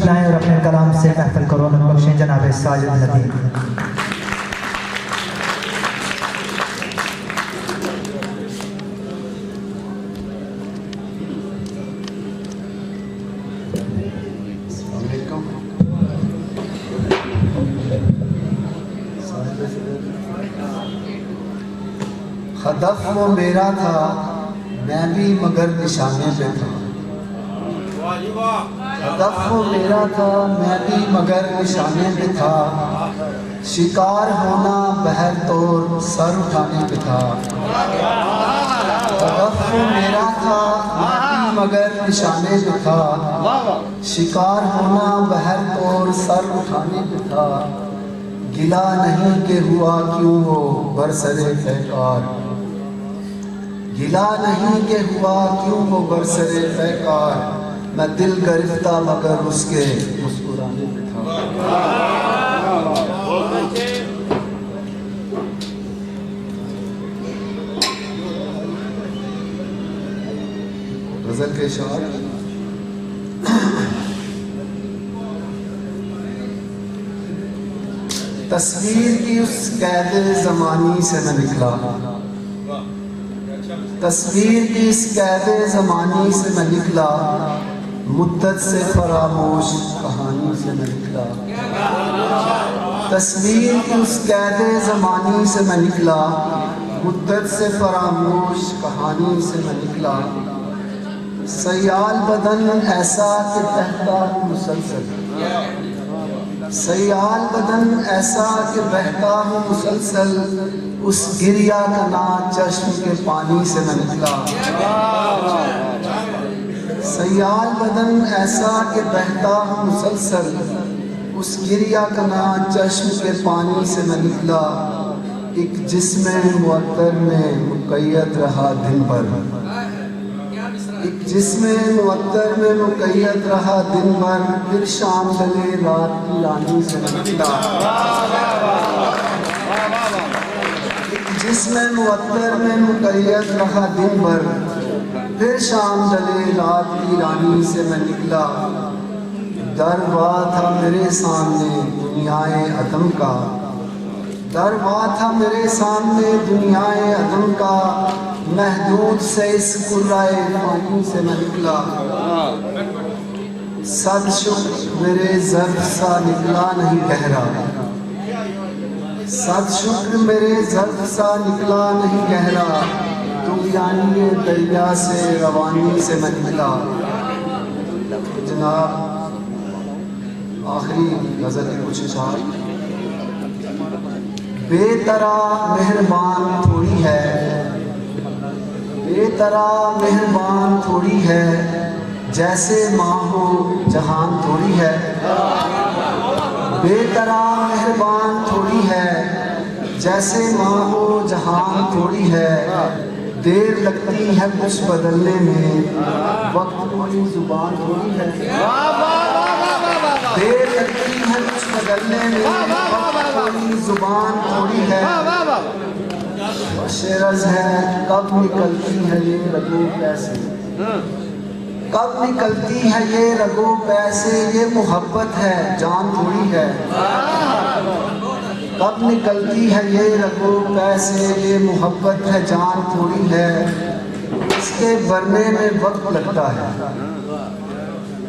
तशरीफ लाएं और अपने कलाम से महफिल को रौनक बख्शें जनाब साजिद नदीम। हदफ वो मेरा था, मैं भी मगर निशाने पे था। हदफ वो मेरा था, मैं भी मगर निशाने पे था। शिकार होना बहर तोर सर उठाने पे था। हदफ वो मेरा था, मैं भी मगर निशाने पे था। शिकार होना बहर तोर सर उठाने पे था। गिला नहीं के हुआ क्यों वो बरसरे पैकार। गिला नहीं के हुआ क्यों वो बरसरे पैकार। मैं दिल गरिफ्ता मगर उसके मुस्कुराने पे था। गजल के शार। तस्वीर की उस कैद ज़मानी से मैं निकला। तस्वीर की इस कैद ज़मानी से मैं निकला। मुद्दत से फरामोश कहानी से मैं निकला। तस्वीर की उस कैद ज़मानी से मैं निकला। मुद्दत से फरामोश कहानी से मैं निकला। सयाल बदन ऐसा कि बहता हूँ मुसलसल। सयाल बदन ऐसा कि बहता हूँ मुसलसल। उस गिरिया का ना चश्म के पानी से मैं निकला। सयाल बदन ऐसा कि बहता हूँ मुसलसल। उस गिरिया का ना चश्म के पानी से मैं निकला। एक जिस्म मुअत्तर में मुक़य्यद रहा दिन भर। एक जिस्म मुअत्तर में मुक़य्यद रहा दिन भर। फिर शाम ढले रात की रानी से मैं निकला। जिस्म मुअत्तर में मुक़य्यद रहा दिन भर। फिर शाम ढले रात की रानी से मैं निकला। दरवा था मेरे सामने दुनियाए अदम का। दरवा था मेरे सामने दुनियाए अदम का। महदूद से इस कुर्राए पानी से मैं निकला। सद शुक्र मेरे ज़र्फ़ सा निकला नहीं गहरा। सद शुक्र मेरे ज़र्फ़ सा निकला नहीं गहरा। तुग़यानी दरिया से रवानी से मैं निकला। जनाब आखिरी गज़ल के कुछ अशार। बेतरा मेहरबान थोड़ी है। बेतरा मेहरबान थोड़ी है। जैसे माँ हो जहान थोड़ी है। बेतरा मेहरबान थोड़ी है। जैसे माँ हो जहान थोड़ी है। देर लगती है कुछ बदलने में, वक्त थोड़ी जुबान थोड़ी है। देर लगती है कुछ बदलने में, वक्त थोड़ी जुबान थोड़ी है। शेरज है कब निकलती है ये रगो पैसे। कब निकलती है ये रगो पैसे। ये मोहब्बत है जान थोड़ी है। कब निकलती है ये रगो पैसे। ये मोहब्बत है जान थोड़ी है। इसके भरने में वक्त लगता है।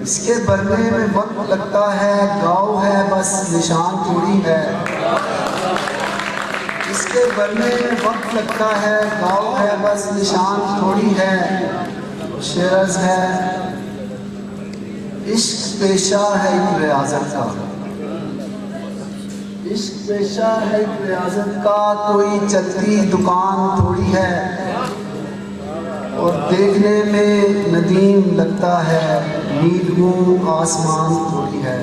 इसके भरने में वक्त लगता है। गाँव है बस निशान थोड़ी है। इसके भरने में वक्त लगता है। गाँव है बस निशान थोड़ी है। शेरज है इश्क पेशा है एक रियाजत का। इश्क पेशा है एक रियाजत का। कोई चलती दुकान थोड़ी है। और देखने में नदीम लगता है नीलगूं आसमान थोड़ी है।